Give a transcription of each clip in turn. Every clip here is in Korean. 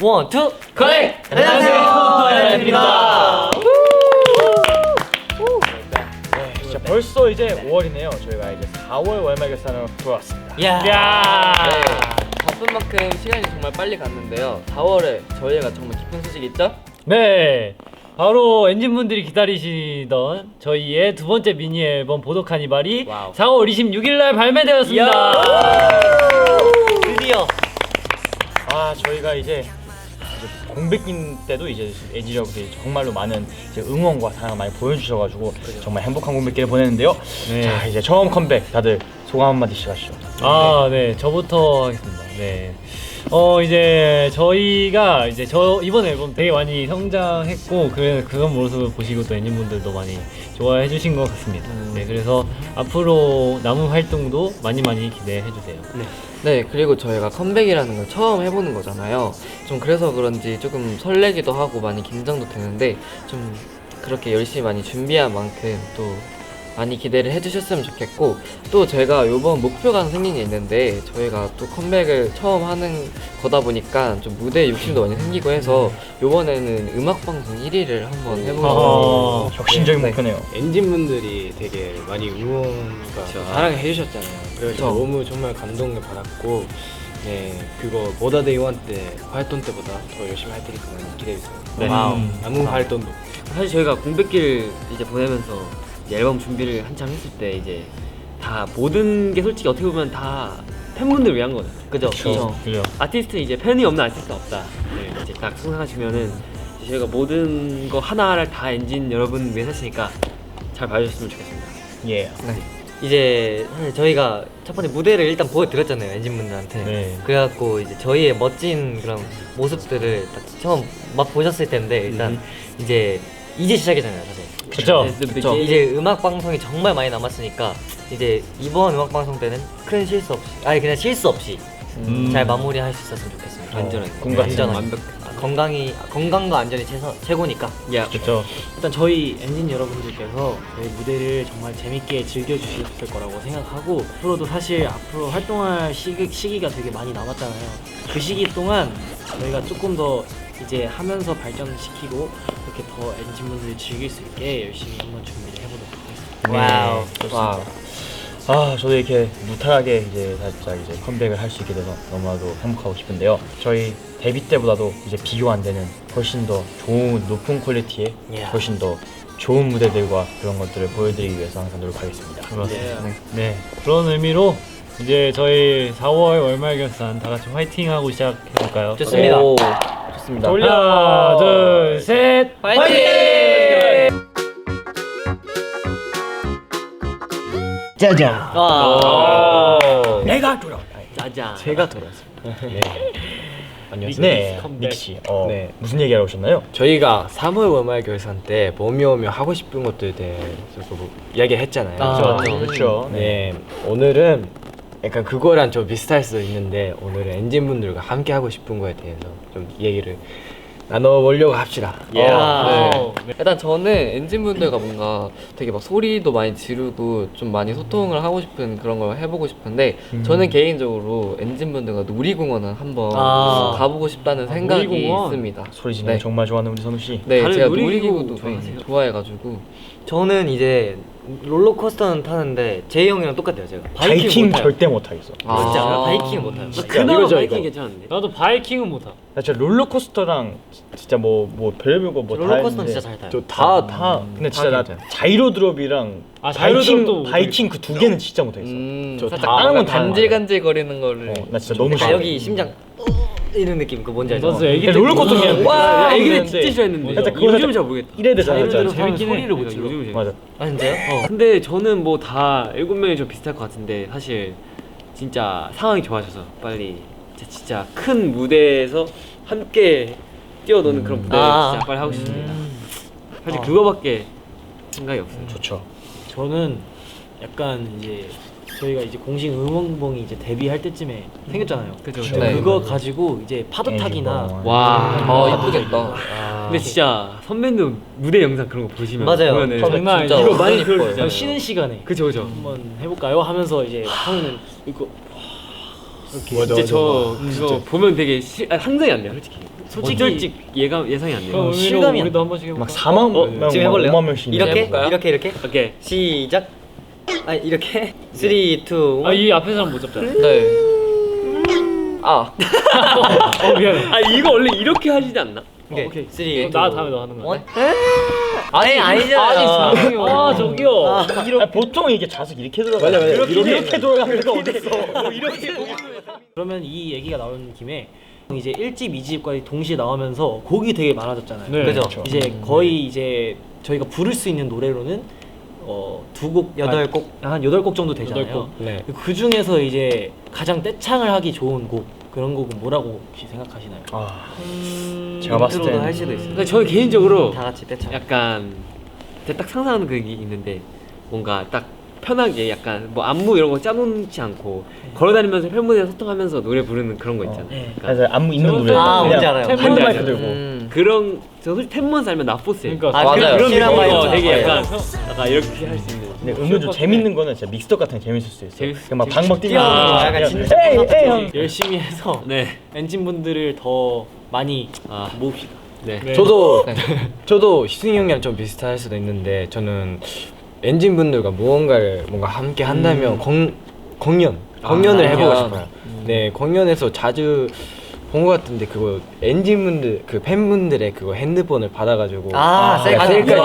원, 투, 컬렉! 안녕하세요, 에너지입니다. 진짜 벌써 이제 5월이네요. 저희가 이제 4월 월말 결산으로 돌아왔습니다. 야. 네, 바쁜 만큼 시간이 정말 빨리 갔는데요. 4월에 저희가 정말 기쁜 소식 있죠? 네, 바로 엔진분들이 기다리시던 저희의 두 번째 미니 앨범 보도 카니발이 와우. 4월 26일 날 발매되었습니다. 드디어. 저희가 이제 공백기 때도 이제 엔지니어분들이 정말로 많은 이제 응원과 사랑 많이 보여주셔가지고 정말 행복한 공백기를 보냈는데요. 네. 자, 이제 처음 컴백 다들 소감 한마디씩 하시죠. 네, 저부터 하겠습니다. 네. 이제 저희가 이제 이번 앨범 되게 많이 성장했고 그런 모습을 보시고 또 엔진분들도 많이 좋아해 주신 것 같습니다. 네, 그래서 앞으로 남은 활동도 많이 기대해 주세요. 네, 그리고 저희가 컴백이라는 걸 처음 해보는 거잖아요. 좀 그래서 그런지 조금 설레기도 하고 많이 긴장도 되는데 좀 그렇게 열심히 많이 준비한 만큼 또 많이 기대를 해주셨으면 좋겠고, 또 저희가 이번 목표가 생긴 게 있는데 저희가 또 컴백을 처음 하는 거다 보니까 좀 무대에 욕심도 많이 생기고 해서 이번에는 음악방송 1위를 한번 해보려고. 혁신적인 네. 목표네요. 엔진분들이 되게 많이 응원과 사랑을 해주셨잖아요. 그래서 그쵸. 너무 정말 감동을 받았고, 네, 그거 모다데이 원 때 활동 때보다 더 열심히 할 테니까 많이 기대해주세요. 네. 남은 활동도. 사실 저희가 공백기를 이제 보내면서 이제 앨범 준비를 한참 했을 때 이제 다 모든 게 솔직히 어떻게 보면 다 팬분들을 위한 거잖아요. 그죠? 그죠. 아티스트는 이제 팬이 없는 아티스트가 없다. 네, 이제 딱 생각하시면은 이제 저희가 모든 거 하나하나를 다 엔진 여러분 위해서 했으니까 잘 봐주셨으면 좋겠습니다. 예. 이제 사실 저희가 첫 번째 무대를 일단 보여드렸잖아요, 엔진분들한테. 네. 그래갖고 이제 저희의 멋진 그런 모습들을 딱 처음 막 보셨을 텐데 일단 이제 시작이잖아요, 사실. 그쵸? 그쵸. 이제 음악 방송이 정말 많이 남았으니까 이제 이번 음악 방송 때는 큰 실수 없이, 그냥 실수 없이 잘 마무리할 수 있었으면 좋겠습니다. 안전하게. 안전하게. 건강과 안전이 최고니까. 그쵸. 일단 저희 엔진 여러분들께서 저희 무대를 정말 재밌게 즐겨주셨을 거라고 생각하고, 앞으로도 사실 앞으로 활동할 시기가 되게 많이 남았잖아요. 그 시기 동안 저희가 조금 더 이제 하면서 발전시키고 이렇게 더 엔진분들이 즐길 수 있게 열심히 한번 준비를 해보도록 하겠습니다. 와우. 저도 이렇게 무탈하게 이제 살짝 이제 컴백을 할 수 있게 돼서 너무나도 행복하고 싶은데요. 저희 데뷔 때보다도 이제 비교 안 되는 훨씬 더 좋은 높은 퀄리티의 훨씬 더 좋은 무대들과 그런 것들을 보여드리기 위해서 항상 노력하겠습니다. 그렇습니다. 네, 그런 의미로 이제 저희 4월 월말 결산 다 같이 화이팅 하고 시작해볼까요? 좋습니다. 오, 좋습니다. 하나, 둘, 셋, 화이팅! 짜잔. 내가 돌아. 짜잔. 제가 돌아왔습니다. 안녕하세요. 네, 닉씨. 네. 무슨 얘기하러 오셨나요? 저희가 3월 월말 결산 때 봄이 오면 하고 싶은 것들에 대해서 뭐 이야기했잖아요. 그렇죠. 네, 오늘은 약간 그거랑 좀 비슷할 수 있는데 오늘은 엔진분들과 함께 하고 싶은 거에 대해서 좀 얘기를 나눠보려고 합시다. 네. 일단 저는 엔진분들과 뭔가 되게 막 소리도 많이 지르고 좀 많이 소통을 하고 싶은 그런 걸 해보고 싶은데 저는 개인적으로 엔진분들과 놀이공원을 한번 가보고 싶다는 생각이 놀이공원? 있습니다. 소리 지르는 네. 정말 좋아하는 우리 선우 씨. 네, 다른 제가 놀이기구 놀이기구도 좋아하세요? 좋아해가지고. 저는 이제 롤러코스터는 타는데 제이 형이랑 똑같아요, 제가. 바이킹 못해요. 절대 못하겠어. 진짜 바이킹을 못해요. 그나마 이거죠, 바이킹 이거. 괜찮은데. 나도 바이킹은 못하. 나 진짜 롤러코스터랑 진짜 뭐 별의별 거뭐 롤러코스터는 진짜 잘 타요. 다 근데 진짜 나 자이로 드롭이랑 자이로 드롭도 바이킹 그 두 개는 진짜 못하겠어. 저 살짝 다른 다른 건 건 다 간질간질거리는 거를. 나 진짜 너무 약간 싫어. 여기 심장 이런 느낌, 그 뭔지 알죠? 맞아, 애기 야, 롤러코스터 그냥 와, 애기는 그러는데 진짜 싫어했는데. 살짝 그거 요즘은 살짝 잘 모르겠다. 이래야 되잖아. 자이로 진짜. 드롭 하면 재밌긴 해. 소리를 못 질러. 요즘은 재밌어. 맞아. 아 진짜요? 근데 저는 뭐 다 7명이 좀 비슷할 것 같은데 사실 진짜 상황이 좋아져서 빨리 진짜 큰 무대에서 함께 뛰어노는 그런 무대를 진짜 빨리 하고 싶습니다. 사실 그거밖에 생각이 없어요. 좋죠. 저는 약간 이제 저희가 이제 공식 응원봉이 이제 데뷔할 때쯤에 생겼잖아요. 그죠. 네. 그거 가지고 이제 파도 타기나 와. 예쁘겠다. 근데 진짜 선배님도 무대 영상 그런 거 보시면 맞아요. 보면은 장난 아니죠. 이거 많이 예뻐요. 보여주잖아요. 쉬는 시간에 그죠 그죠. 한번 해볼까요? 하면서 이제 하면은 이거 진짜 저 그거 보면 되게 상상이 안 돼요, 솔직히. 솔직히 예상이 안 돼요. 그럼 실감이 안 우리도 한번 해볼까? 막 4만 명, 지금 해볼래요? 5만 명씩 이렇게 해볼까요? 이렇게 오케이. 시작. 아 이렇게 3, 2, 1. 이 앞에 사람 못 잡잖아. 네. 아. 미안해. 아 이거 원래 이렇게 하시지 않나? 오케이. 3, 2, 1. 나 다음에 너 하는 거야. 아니 아니잖아요. 아 저기요. 아, 보통 이게 좌석 이렇게 돌아가. 맞아. 이렇게 돌아가는 데가 어딨어. 그러면 이 얘기가 나오는 김에 이제 1집, 2집까지 동시에 나오면서 곡이 되게 많아졌잖아요. 네. 그죠? 이제 거의 이제 저희가 부를 수 있는 노래로는 두 곡, 8곡? 한 8곡 정도 되잖아요. 8곡. 네. 그 중에서 이제 가장 떼창을 하기 좋은 곡 그런 곡은 뭐라고 혹시 생각하시나요? 아, 제가 봤을 인트로도 할 때는 수도 있어요. 근데 저는 개인적으로 다 같이 떼창. 약간 제가 딱 상상하는 그게 있는데 뭔가 딱 편하게 약간 뭐 안무 이런 거 짜놓지 않고 걸어다니면서 팬분들이랑 소통하면서 노래 부르는 그런 거 있잖아요. 네. 그러니까 그래서 안무 있는 노래. 아, 뭔지 알아요. 한 뭔지 마이크 알죠? 들고. 그런 저 솔직히 팬분 살면 나포스예요. 그러니까 아, 맞아요. 그런 실한 느낌으로 마이크. 되게 맞아요. 약간 이렇게 할 수 있는. 근데 은근 좀 재밌는 거는 진짜 믹스업 같은 게 재밌을 수 있어요. 막 방방 뛰면서 아, 약간 진짜 에이 형. 열심히 해서 네. 엔진분들을 더 많이 아. 모읍시다. 네. 네. 저도 희승이 형이랑 좀 비슷할 수도 있는데 저는 엔진 분들과 무언가를 뭔가 함께 한다면 공연을 해보고 공연. 싶어요. 네, 공연에서 자주 본 것 같은데 그거 엔진 분들 그 팬분들의 그거 핸드폰을 받아가지고 셀카 셀카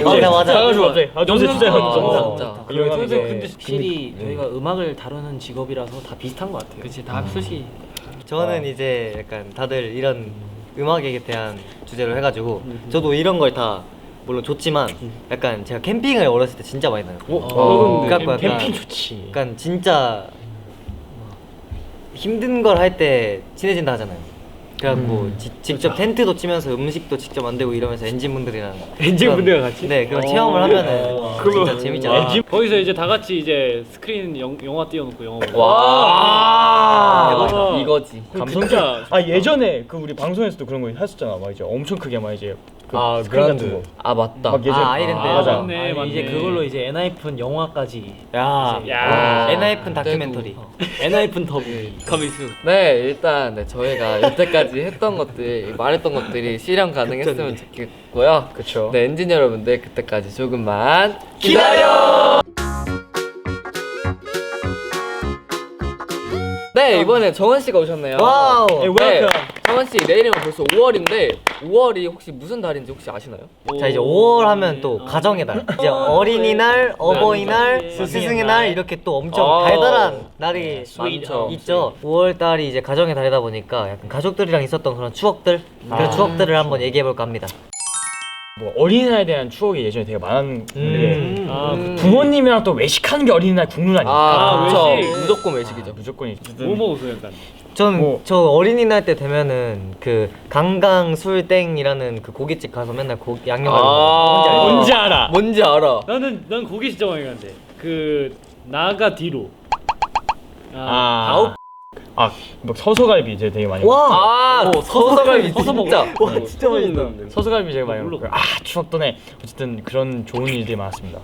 맞아 맞아. 사가지고 갑자기 요새 주세요. 진짜. 이러면 그래서 이제 근데 확실히 저희가 음악을 다루는 직업이라서 다 비슷한 것 같아요. 그치 다 솔직히 저는 이제 약간 다들 이런 음악에 대한 주제로 해가지고 저도 이런 걸 다 물론 좋지만 약간 제가 캠핑을 어렸을 때 진짜 많이 다녔어요. 그래갖고 약간 캠핑 좋지. 약간 진짜 힘든 걸 할 때 친해진다 하잖아요. 그래갖고 직접 텐트도 치면서 음식도 직접 만들고 이러면서 엔진분들이랑 엔진분들과 같이? 네 그런 체험을 하면은 진짜 재밌잖아요. 거기서 이제 다 같이 이제 스크린 영화 띄워놓고 영화 보고. 와. 이거지. 감성자. 아 예전에 그 우리 방송에서도 그런 거 했었잖아. 막 이제 엄청 크게 막 이제 그 아, 스크린 같은 그란드. 거. 아 맞다. 막 예전 아이랜드. 맞아. 맞네, 맞네. 이제 그걸로 이제 엔하이픈 영화까지 야, 야. 엔하이픈 다큐멘터리. 엔하이픈 더비 커밍수. 네, 일단 네, 저희가 여태까지 했던 것들, 말했던 것들이 실현 가능했으면 좋겠고요. 그쵸. 네, 엔진 여러분들 그때까지 조금만 기다려. 네, 이번에 정원 씨가 오셨네요. 와우. 네, 네, 웰컴. 정원 씨 내일이면 벌써 5월인데 5월이 혹시 무슨 달인지 혹시 아시나요? 자 이제 5월 하면 또 가정의 달. 이제 어린이날, 어버이날, 스승의 날 이렇게 또 엄청 달달한 날이 많죠. 있죠. 5월 달이 이제 가정의 달이다 보니까 약간 가족들이랑 있었던 그런 추억들, 그런 추억들을 한번 얘기해 볼까 합니다. 뭐 어린이날에 대한 추억이 예전에 되게 많았는데 아, 부모님이랑 또 외식하는 게 어린이날 국룰 아니까. 아, 그렇죠. 외식. 무조건 외식이죠. 무조건이지. 뭐 먹었어요, 약간? 전 뭐. 저 어린이날 때 되면은 그 강강 술땡이라는 그 고깃집 가서 맨날 양념 뭔지 알아. 뭔지 알아. 난 고기 진짜 많이 갔는데 그 나가 뒤로. 뭐 서서갈비 이제 되게 많이. 와, 서서갈비 서서 먹어. 진짜. 와, 진짜 맛있다. 서서갈비 제가 많이 물론. 먹고. 추억 돋네. 어쨌든 그런 좋은 일들이 많았습니다.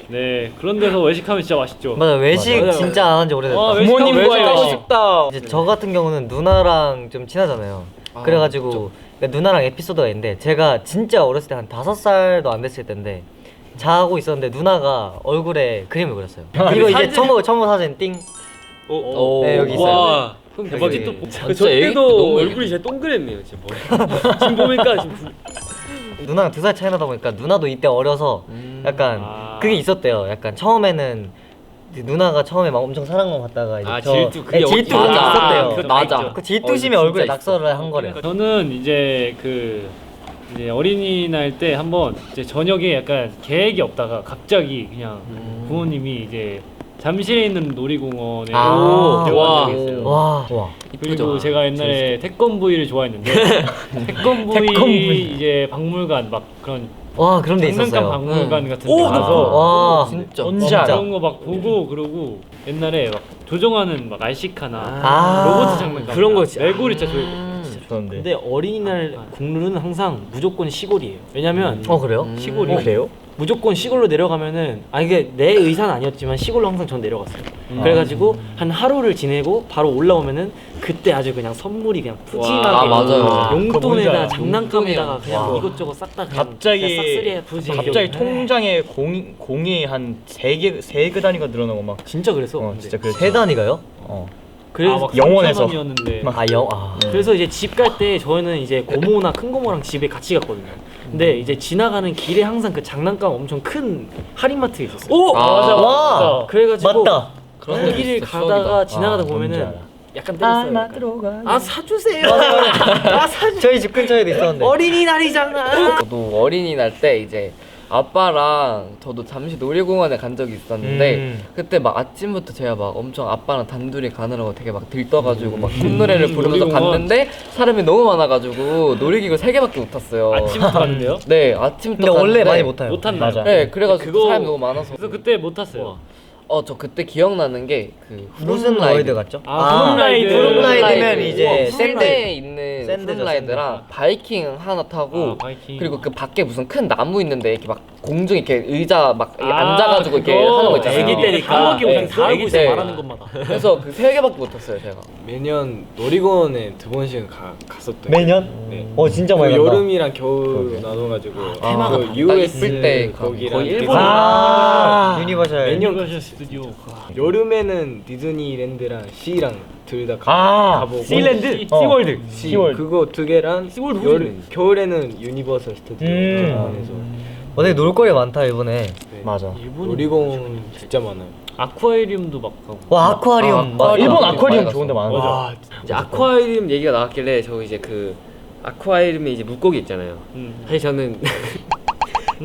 네, 그런 데서 외식하면 진짜 맛있죠. 맞아 외식 맞아요. 진짜 안 한 지 오래됐다. 아, 부모님과의 외식하고 외식. 싶다. 이제 저 같은 경우는 누나랑 좀 친하잖아요. 아, 그래가지고 그러니까 누나랑 에피소드가 있는데 제가 진짜 어렸을 때 한 5살도 안 됐을 때인데 자고 있었는데 누나가 얼굴에 그림을 그렸어요. 이거 이제 첨부 사진 띵. 오. 네, 여기 있어요. 와, 그럼 대박이다. 여기. 저 진짜 애기 때도 너무 얼굴이 진짜 동그랬네요, 진짜 머리. 지금 보니까 지금 누나랑 2살 차이 나다 보니까 누나도 이때 어려서 약간 아. 그게 있었대요. 약간 처음에는 누나가 처음에 막 엄청 사랑만 받다가 이제 질투, 그게 질투 어디- 그런 게 맞아. 있었대요. 그거 맞아. 그 질투심이 이거 얼굴에 진짜 낙서를 한 거래요. 저는 이제 이제 어린이날 때 한번 이제 저녁에 약간 계획이 없다가 갑자기 그냥 부모님이 이제 잠실에 있는 놀이공원에 아. 데려간 적이 있어요. 와. 그리고 제가 옛날에 태권브이를 좋아했는데 태권브이 태권브이. 이제 박물관 막 그런 와 그런 데 장난감 있었어요. 박물관 같은 데 오, 가서 와 진짜. 뭔지 진짜. 알아. 그런 거 막 보고 그러고 옛날에 막 조종하는 막 RC카나 아. 로봇 장난감 그런 거 진짜- 레고를 진짜 좋아했거든요. 그런데. 근데 어린이날 국룰은 항상 무조건 시골이에요. 왜냐면 어 그래요? 시골이 그래요? 무조건 시골로 내려가면은 이게 내 의사는 아니었지만 시골로 항상 전 내려갔어요. 그래가지고 한 하루를 지내고 바로 올라오면은 그때 아주 그냥 선물이 그냥 푸짐하게 아, 맞아요. 용돈에다 장난감에다가 그냥 와. 이것저것 싹 다 갑자기 통장에 공이 한 세 개 단위가 늘어나고 막 진짜 그래서 진짜 그랬죠. 세 단위가요? 그래서 영원에서 이었는데 그래서 이제 집 갈 때 저희는 이제 고모나 큰 고모랑 집에 같이 갔거든요. 근데 이제 지나가는 길에 항상 그 장난감 엄청 큰 할인마트가 있었어요. 오! 맞아, 와! 그래가지고 맞다. 그런 그 길을 진짜 가다가 추억이다. 지나가다 뭔지 보면은 알아. 약간 때렸어요. 약간. 사주세요. 사주. 저희 집 근처에도 있었는데. 어린이날이잖아. 저도 어린이날 때 이제 아빠랑 저도 잠시 놀이공원에 간 적이 있었는데 그때 막 아침부터 제가 막 엄청 아빠랑 단둘이 가느라고 되게 막 들떠가지고 막 콧노래를 부르면서 놀이공원. 갔는데 사람이 너무 많아가지고 놀이기구 3개밖에 못 탔어요. 아침부터 갔는데요? 네, 아침부터 근데 원래 갔는데 많이 못 타요. 못 탔나? 맞아. 네, 그래가지고 그거- 사람이 너무 많아서 그래서 그때 못 탔어요. 저 그때 기억나는 게 그 무슨 라이드 갔죠? 푸른라이드. 푸른라이드면 이제 샌드에 있는 샌드죠, 샌드라이드랑 바이킹 하나 타고 바이킹. 그리고 그 밖에 무슨 큰 나무 있는데 이렇게 막 공중에 이렇게 의자 막 아, 앉아가지고 이렇게 그거. 하는 거 있잖아요. 애기 때니까. 한 바퀴 네, 못했어. 다 알고 애기 있어 때. 말하는 것마다. 그래서 그 3개밖에 못 탔어요 제가. 매년 놀이공원에 2번씩은 갔었던 매년? 네. 진짜 그 많이 간다. 여름이랑 겨울 나눠가지고 테마가 그 딱 US 이쁠 때 거기랑 거의 디즈니. 일본. 유니버셜. 유니버셜 스튜디오. 여름에는 디즈니랜드랑 C랑 둘 다 가보고 시랜드, 어. 시월드. 시월드. 그거 2개랑 시월드 겨울에는 유니버설 스튜디오 안에서 되게 놀거리 많다 이번에. 맞아. 놀이공원 진짜 많아요. 아쿠아리움도 막 가고. 와 아쿠아리움. 맞아. 일본 많이 아쿠아리움 갔어. 좋은데 많아. 맞아. 이제 아쿠아리움 얘기가 나왔길래 저 이제 그 아쿠아리움에 이제 물고기 있잖아요. 사실 저는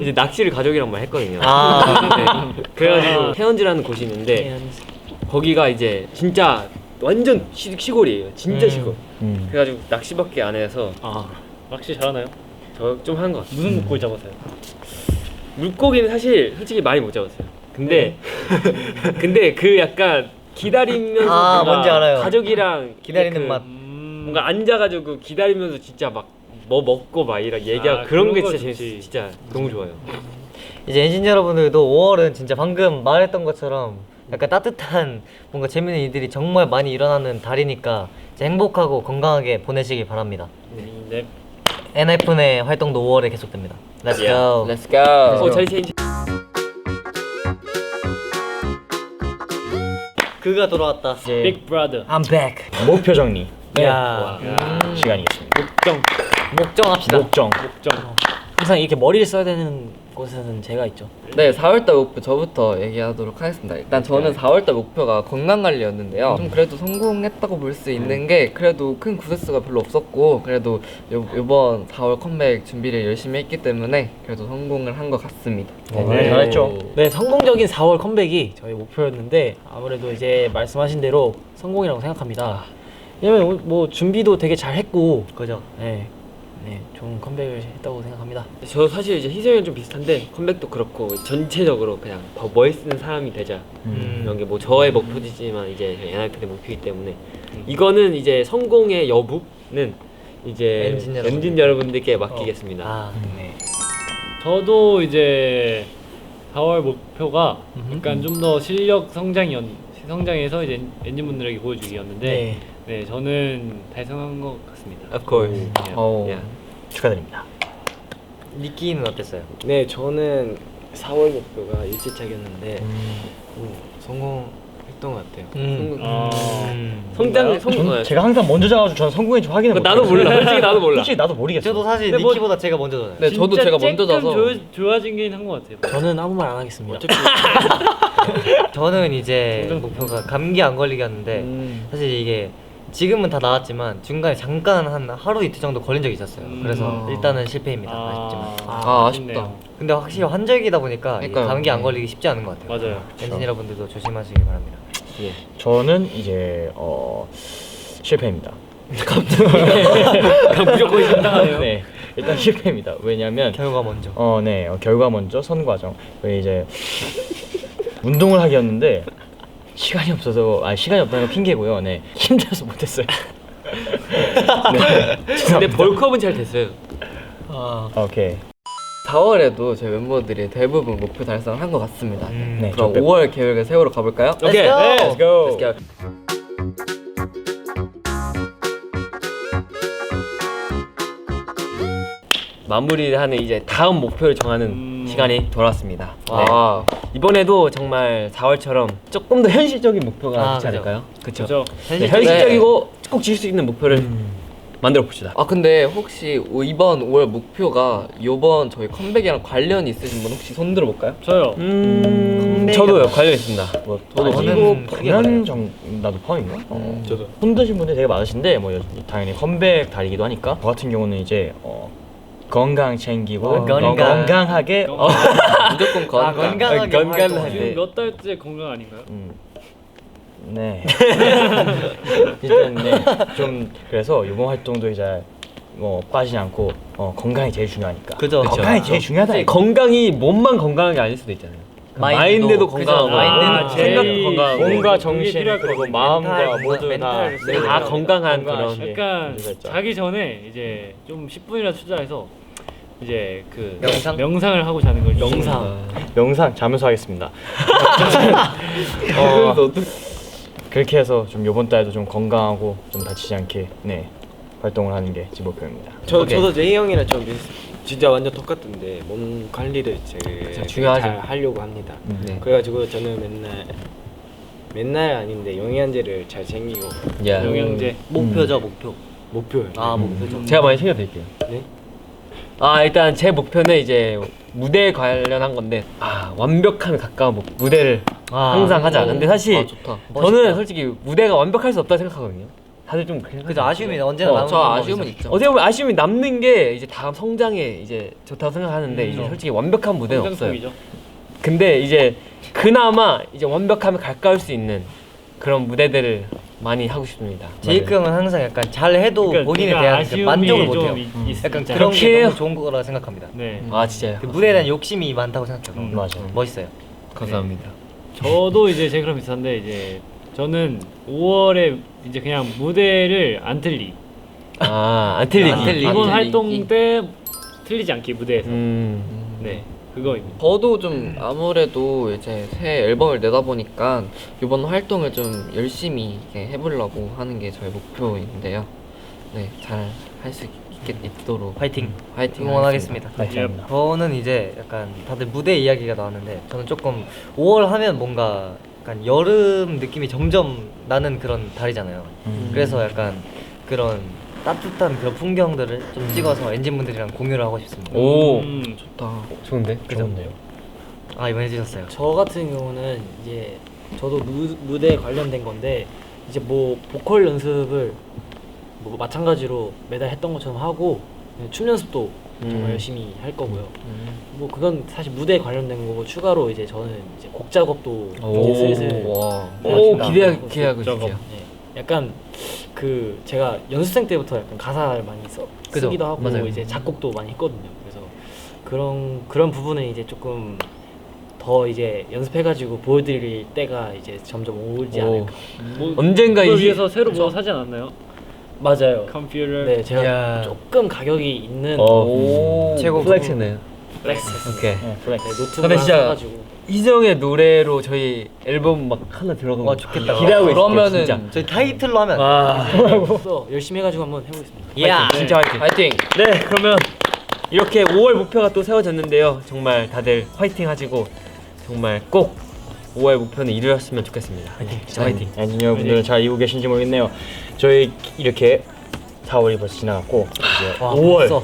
이제 낚시를 가족이랑 막 했거든요. 네. 그래가지고 태연지라는 곳이 있는데 거기가 이제 진짜 완전 시골이에요. 진짜 시골. 그래가지고 낚시밖에 안 해서 낚시 잘하나요? 저 좀 한 것 같아요. 무슨 물고기 잡았어요? 물고기는 사실 솔직히 많이 못 잡았어요. 근데 근데 그 약간 기다리면서 뭔가 뭔지 알아요. 가족이랑 기다리는 그 맛. 뭔가 앉아가지고 기다리면서 진짜 막 뭐 먹고 막 이런 얘기하고 그런 게 진짜 재밌어요. 진짜 너무 좋아요. 이제 엔진 여러분들도 5월은 진짜 방금 말했던 것처럼 약간 따뜻한 뭔가 재밌는 일들이 정말 많이 일어나는 달이니까 이제 행복하고 건강하게 보내시길 바랍니다. 네. 엔하이픈의 활동도 5월에 계속됩니다. Let's go. Let's go. 자리 체인지. 그가 돌아왔다. 이제 빅 브라더. I'm back. 목표 정리 야. 시간이겠습니다. 목정. 목정합시다. 목정. 항상 이렇게 머리를 써야 되는 곳에서는 제가 있죠. 네, 4월달 목표 저부터 얘기하도록 하겠습니다. 일단 저는 4월달 목표가 건강관리였는데요. 좀 그래도 성공했다고 볼 수 있는 게 그래도 큰 구설수가 별로 없었고 그래도 요번 4월 컴백 준비를 열심히 했기 때문에 그래도 성공을 한 것 같습니다. 네, 잘했죠. 네, 성공적인 4월 컴백이 저희 목표였는데 아무래도 이제 말씀하신 대로 성공이라고 생각합니다. 왜냐면 뭐 준비도 되게 잘 했고 그죠. 네, 좋은 컴백을 했다고 생각합니다. 저 사실 이제 희정이랑 좀 비슷한데 컴백도 그렇고 전체적으로 그냥 더 멋있는 사람이 되자 이런 게 뭐 저의 목표지만 이제 엔하이픈의 목표이기 때문에 이거는 이제 성공의 여부는 이제 엔진 여러분들께 맡기겠습니다. 네. 저도 이제 4월 목표가 약간 좀 더 실력 성장해서 이제 엔진분들에게 보여주기였는데 네, 저는 달성한 것 같습니다. Of course. 어. 축하드립니다. 니끼는 어땠어요? 네, 저는 4월 목표가 일제차기였는데 성공했던 것 같아요. 성장. 제가 항상 먼저 잡아서 저는 성공인지 확인을 나도 못해요. 몰라. 솔직히 나도 몰라. 솔직히 나도 모르겠어. 저도 사실 근데 뭐- 니키보다 제가 먼저 잖아요. 네, 저도 제가 먼저 자서 좋아지긴 한 것 같아요. 저는 아무 말 안 하겠습니다. 저는 이제 목표가 감기 안 걸리기였는데 사실 이게 지금은 다 나았지만 중간에 잠깐 한 하루 이틀 정도 걸린 적이 있었어요. 그래서 일단은 실패입니다. 아쉽지만. 아쉽다. 근데 확실히 환절기다 보니까 이 그러니까요. 감기 안 걸리기 쉽지 않은 것 같아요. 맞아요. 엔진 여러분들도 조심하시기 바랍니다. 저는 이제 실패입니다. 무조건 신당하네요. 네, 일단 실패입니다. 왜냐면 결과 먼저. 결과 먼저 선 과정. 왜 이제 운동을 하기였는데 시간이 없어서 시간이 없다는 건 핑계고요. 네, 힘들어서 못했어요. 근데 벌크업은 잘 됐어요. 오케이. 4월에도 저희 멤버들이 대부분 목표 달성을 한 것 같습니다. 네, 그럼 저 빼고. 5월 계획을 세우러 가볼까요? 오케이. Let's go. Let's go. 마무리하는 이제 다음 목표를 정하는 시간이 돌아왔습니다. 네. 아, 이번에도 정말 4월처럼 조금 더 현실적인 목표가 있지 그죠. 않을까요? 그렇죠. 그죠. 네, 현실적이고 꼭 지을 수 있는 목표를 만들어 봅시다. 아 근데 혹시 이번 5월 목표가 이번 저희 컴백이랑 관련이 있으신 분 혹시 손 들어볼까요? 저요. 저도요 관련 있습니다. 뭐 저도 저는 크게 공연 나도 포함인가? 저도 힘드신 분들 되게 많으신데 뭐 당연히 컴백 달이기도 하니까 저 같은 경우는 이제 건강 챙기고 건강하게 무조건 건강. 건강하게 지금 몇 달째 건강 아닌가요? 네. 일단 네. 좀 그래서 이번 활동도 이제 뭐 빠지지 않고 건강이 제일 중요하니까. 그죠. 건강이 제일 중요하다. 사실 건강이 몸만 건강한 게 아닐 수도 있잖아요. 마인드도, 마인드도 그죠. 건강하고 마인드도 생각도 제일 건강하고 몸과 그게 정신 필요할 그리고 거거든요. 마음과 모두 멘탈 다 건강한 그런 건강하시게. 약간 문제가 있죠. 자기 전에 이제 좀 10분이라 투자해서 이제 그 명상? 을 하고 자는 걸 영상 자면서 하겠습니다. 그렇게 해서 좀 이번 달도 좀 건강하고 좀 다치지 않게 네 활동을 하는 게 제 목표입니다. 저도 제이 형이랑 좀 진짜 완전 똑같은데 몸 관리를 제가 중요하죠. 잘 하려고 합니다. 네. 그래가지고 저는 맨날 아닌데 영양제를 잘 챙기고 야. 영양제. 목표죠 목표. 목표예요. 아 목표죠. 제가 많이 챙겨드릴게요. 네? 아 일단 제 목표는 이제 무대 관련한 건데 완벽함에 가까운 무대를 항상 하자. 근데 사실 좋다. 저는 멋있다. 솔직히 무대가 완벽할 수 없다 생각하거든요. 다들 좀 그렇게 그죠. 아쉬움이 언제나 남는 저 거 아쉬움은 있죠. 있죠. 어떻게 보면 아쉬움이 남는 게 이제 다음 성장에 이제 좋다고 생각하는데 이제 솔직히 완벽한 무대는 없어요. 성장통이죠. 근데 이제 그나마 이제 완벽함에 가까울 수 있는 그런 무대들을 많이 하고 싶습니다. 제이크 형은 항상 약간 잘 해도 본인에 그러니까 대한 그 아쉬움이 만족을 좀 못해요. 약간 있잖아요. 그런 그렇게 게 해요. 너무 좋은 거라 생각합니다. 네. 아 진짜요? 그 무대에 대한 욕심이 많다고 생각해요. 맞아. 멋있어요. 감사합니다. 저도 이제 제 그런 비슷한데 이제 저는 5월에 이제 그냥 무대를 안 틀리. 안 틀리기. 안 틀리기. 이번 안 활동 틀리기. 때 틀리지 않기 무대에서. 네. 그거입니다. 저도 좀 아무래도 이제 새 앨범을 내다 보니까 이번 활동을 좀 열심히 이렇게 해보려고 하는 게 저의 목표인데요. 네, 잘 할 수 있도록 화이팅. 화이팅 응원하겠습니다. 감사합니다. 저는 이제 약간 다들 무대 이야기가 나왔는데 저는 조금 5월 하면 뭔가 약간 여름 느낌이 점점 나는 그런 달이잖아요. 그래서 약간 그런 따뜻한 그런 풍경들을 좀 찍어서 엔진분들이랑 공유를 하고 싶습니다. 오 좋다. 좋은데? 좋은데요. 아 이번 해주셨어요. 저 같은 경우는 이제 저도 무대에 관련된 건데 이제 뭐 보컬 연습을 뭐 마찬가지로 매달 했던 것처럼 하고 춤 연습도 정말 열심히 할 거고요. 뭐 그건 사실 무대에 관련된 거고 추가로 이제 저는 이제 곡 작업도 이제 슬슬 와. 오 기대하고 있을게요. 네, 약간 그 제가 연습생 때부터 약간 가사를 많이 그죠? 쓰기도 하고 맞아요. 이제 작곡도 많이 했거든요. 그래서 그런 부분은 이제 조금 더 이제 연습해가지고 보여드릴 때가 이제 점점 오지 않을까. 언젠가 그걸 이 위해서 새로 뭐 사지 않았나요? 맞아요. 컴퓨터. 네, 제가 야. 조금 가격이 있는 최고 플렉스네요. 플렉스. 오케이. 노트북 근데 하나 진짜 사가지고. 이정의 노래로 저희 앨범 막 하나 들어가면 와, 좋겠다. 기대하고 있을게요. 그러면은 진짜. 저희 타이틀로 하면 그래서 열심히 해가지고 한번 해보겠습니다. 야. 진짜 화이팅. 화이팅. 네, 그러면 이렇게 5월 목표가 또 세워졌는데요. 정말 다들 화이팅 하시고 정말 꼭 5월 목표는 이루었으면 좋겠습니다. 화이팅. 진짜 화이팅. 엔지니어 여러분들은 잘 이루고 계신지 모르겠네요. 저희 이렇게 4월이 벌써 지나갔고 이제 와, 5월, 벌써.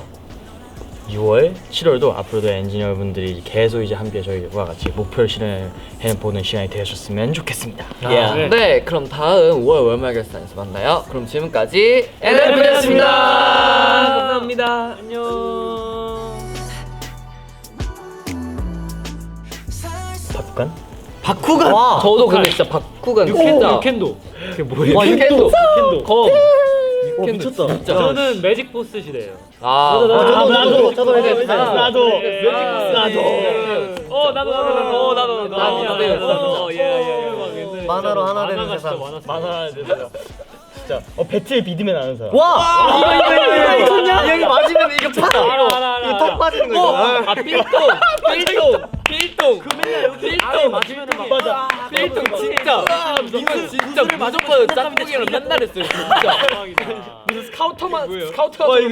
6월, 7월도 앞으로도 엔지니어 여러분들이 계속 이제 함께 저희와 같이 목표를 실현해보는 시간이 되셨으면 좋겠습니다. 네. 네, 그럼 다음 5월 월말 결산에서 만나요. 그럼 지금까지 NLP였습니다. 감사합니다. 안녕. 바꾸간? 바쿠간. 와. 저도 근데 진짜 바꾸간 육캔도. 육캔도. 그게 뭐예요? 와, 육캔도. 육캔도. 검. 미쳤다. 진짜. 저는 매직 보스 시대예요. 아, 저도 해야 돼. 나도. 매직 보스. 나도. 예. 만화로 하나 되는 만화가 세상. 진짜 많았어. 만화에 대해서 진짜 배틀 비드맨 아는 사람. 와. 이거 미쳤냐? 이 형이 맞으면 이거 타. 알아. 빠지는 거 있잖아. 아 필동. 그 맨날 여기 아래 맞으면 막 맞아. 필동 진짜. 이건 진짜 무조건 짝꿍이랑 맨날 했어요. 진짜. 무슨 스카우터가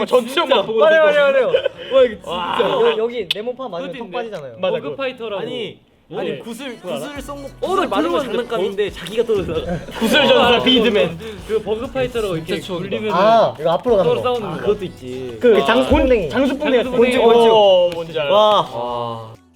전투력만 보고 맞아요. 와 이거 진짜 여기 네모판 맞으면 턱 빠지잖아요. 맞아, 버그 파이터라고. 아니 구슬 쏘고 나 구슬 맞으면 들어봤는데 장난감인데 자기가 떨어져. 구슬 전사 비드맨. 그 버그 파이터라고 이렇게 추억이다. 굴리면 아 이거 앞으로 가는 서로 거. 싸우는 거. 그것도 있지. 그 장수풍뎅이. 장수풍뎅이 장수풍뎅이. 곤충. 뭔지 알아. 와. 와.